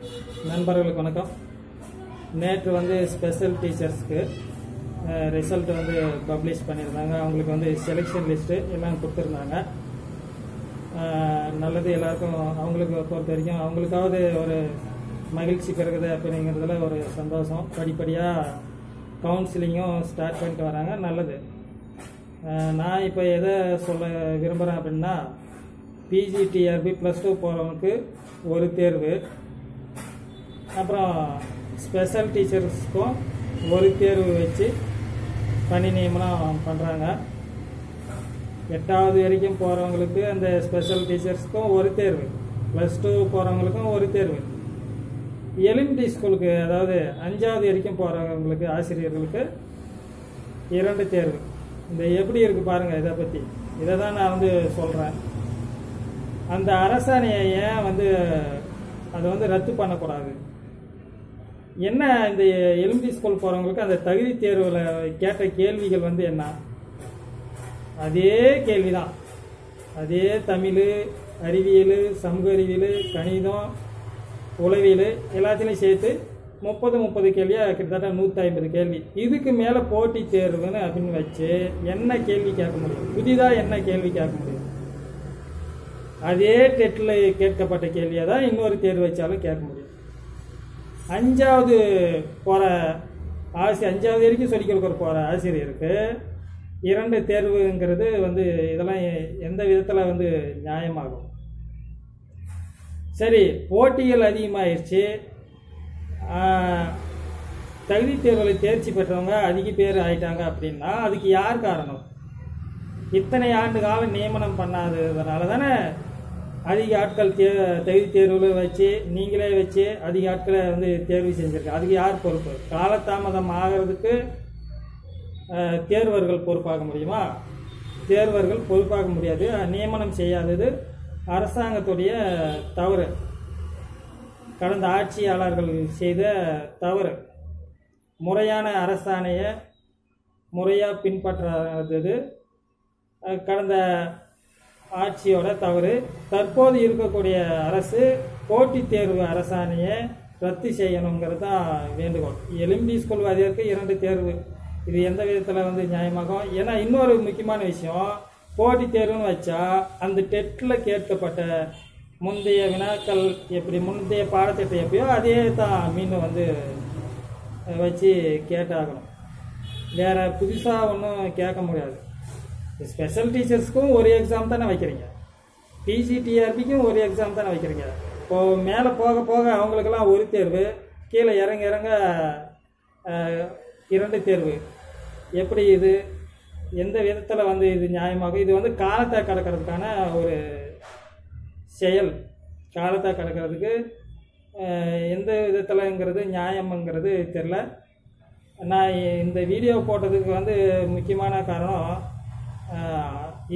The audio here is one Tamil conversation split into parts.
நண்பர்களுக்கு வணக்கம். நேற்று வந்து ஸ்பெஷல் டீச்சர்ஸ்க்கு ரிசல்ட் வந்து பப்ளிஷ் பண்ணியிருந்தாங்க. அவங்களுக்கு வந்து செலெக்ஷன் லிஸ்ட்டு எல்லாம் கொடுத்துருந்தாங்க. நல்லது, எல்லாருக்கும் அவங்களுக்கு பொறுத்த வரைக்கும் அவங்களுக்காவது ஒரு மகிழ்ச்சி பிறகுது அப்படிங்கிறதுல ஒரு சந்தோஷம். படிப்படியாக கவுன்சிலிங்கும் ஸ்டார்ட் பண்ணிட்டு வராங்க. நல்லது. நான் இப்போ எதை சொல்ல விரும்புகிறேன் அப்படின்னா, பிஜிடிஆர்பி +2 போகிறவங்களுக்கு ஒரு தேர்வு, அப்புறம் ஸ்பெஷல் டீச்சர்ஸ்க்கும் ஒரு தேர்வு வச்சு பணி நியமனம் பண்ணுறாங்க. 8வது வரைக்கும் போகிறவங்களுக்கு அந்த ஸ்பெஷல் டீச்சர்ஸ்க்கும் ஒரு தேர்வு, +2 போகிறவங்களுக்கும் ஒரு தேர்வு, எலிமெண்ட்ரி ஸ்கூலுக்கு அதாவது 5வது வரைக்கும் போகிறவங்களுக்கு ஆசிரியர்களுக்கு 2 தேர்வு. இந்த எப்படி இருக்குது பாருங்கள். இதை தான் நான் வந்து சொல்கிறேன். அந்த அரசாணையை ஏன் வந்து அதை வந்து ரத்து பண்ணக்கூடாது? என்ன, இந்த எலிமெண்ட்ரி ஸ்கூல் போகிறவங்களுக்கு அந்த தகுதி தேர்வில் கேட்ட கேள்விகள் வந்து என்ன? அதே கேள்வி தான். அதே தமிழ், அறிவியல், சமூக அறிவியல், கணிதம், உளவியல் எல்லாத்திலையும் சேர்த்து 30 கேள்வியாக கிட்டத்தட்ட 150 கேள்வி. இதுக்கு மேலே போட்டி தேர்வுன்னு அப்படின்னு வச்சு என்ன கேள்வி கேட்க முடியும்? புதிதாக என்ன கேள்வி கேட்க முடியும்? அதே டெட்டில் கேட்கப்பட்ட கேள்வியை தான் இன்னொரு தேர்வு வச்சாலும் கேட்க முடியும். 5வது போகிற 5வது வரைக்கும் சொல்லிக் கொடுக்குற போகிற ஆசிரியருக்கு 2 தேர்வுங்கிறது வந்து இதெல்லாம் எந்த விதத்தில் வந்து நியாயமாகும்? சரி, போட்டிகள் அதிகமாகிடுச்சு, தகுதி தேர்வில் தேர்ச்சி பெற்றவங்க அதிக பேர் ஆயிட்டாங்க அப்படின்னா அதுக்கு யார் காரணம்? இத்தனை ஆண்டு காலம் நியமனம் பண்ணாததுனால தானே அதிக ஆட்கள் தகுதி தேர்வில் வச்சு நீங்களே வச்சு அதிக ஆட்களை வந்து தேர்வு செஞ்சுருக்க. அதுக்கு யார் பொறுப்பு? காலதாமதம் ஆகிறதுக்கு தேர்வர்கள் பொறுப்பாக முடியுமா? தேர்வர்கள் பொறுப்பாக முடியாது. நியமனம் செய்யாதது அரசாங்கத்துடைய தவறு, கடந்த ஆட்சியாளர்கள் செய்த தவறு. முறையான அரசாணையை முறையாக பின்பற்றாதது கடந்த ஆட்சியோட தவறு. தற்போது இருக்கக்கூடிய அரசு போட்டித் தேர்வு அரசாணையை ரத்து செய்யணுங்கிறது தான் வேண்டுகோள். எலிமெண்ட்ரி ஸ்கூல் வாதியருக்கு 2 தேர்வு, இது எந்த விதத்தில் வந்து நியாயமாகும்? ஏன்னா இன்னொரு முக்கியமான விஷயம், போட்டித் தேர்வுன்னு வச்சா அந்த டெட்டில் கேட்கப்பட்ட முந்தைய வினாக்கள் எப்படி, முந்தைய பாடத்திட்டம் எப்படியோ அதே தான் மீண்டும் வந்து வச்சு கேட்டாகணும். வேறு புதுசாக ஒன்றும் கேட்க முடியாது. ஸ்பெஷல் டீச்சர்ஸ்க்கும் ஒரு எக்ஸாம் தானே வைக்கிறீங்க, பிஜிடிஆர்பிக்கும் ஒரு எக்ஸாம் தானே வைக்கிறீங்க. இப்போது மேலே போக போக அவங்களுக்கெல்லாம் ஒரு தேர்வு, கீழே இறங்க 2 தேர்வு. எப்படி இது? எந்த விதத்தில் வந்து இது நியாயமாகும்? இது வந்து காலத்தை கடக்கிறதுக்கான ஒரு செயல். காலத்தை கடக்கிறதுக்கு எந்த விதத்தில்ங்கிறது நியாயம்ங்கிறது தெரில. நான் இந்த வீடியோ போட்டதுக்கு வந்து முக்கியமான காரணம்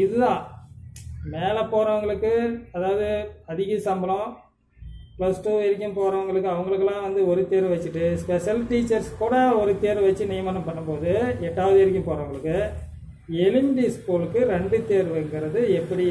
இதுதான். மேலே போகிறவங்களுக்கு, அதாவது அதிக சம்பளம், +2 வரைக்கும் போகிறவங்களுக்கு அவங்களுக்கெல்லாம் வந்து ஒரு தேர்வு வச்சுட்டு ஸ்பெஷல் டீச்சர்ஸ் கூட ஒரு தேர்வு வச்சு நியமனம் பண்ணும்போது 8வது வரைக்கும் போகிறவங்களுக்கு எலிமெண்ட்ரி ஸ்கூலுக்கு 2 தேர்வுங்கிறது எப்படி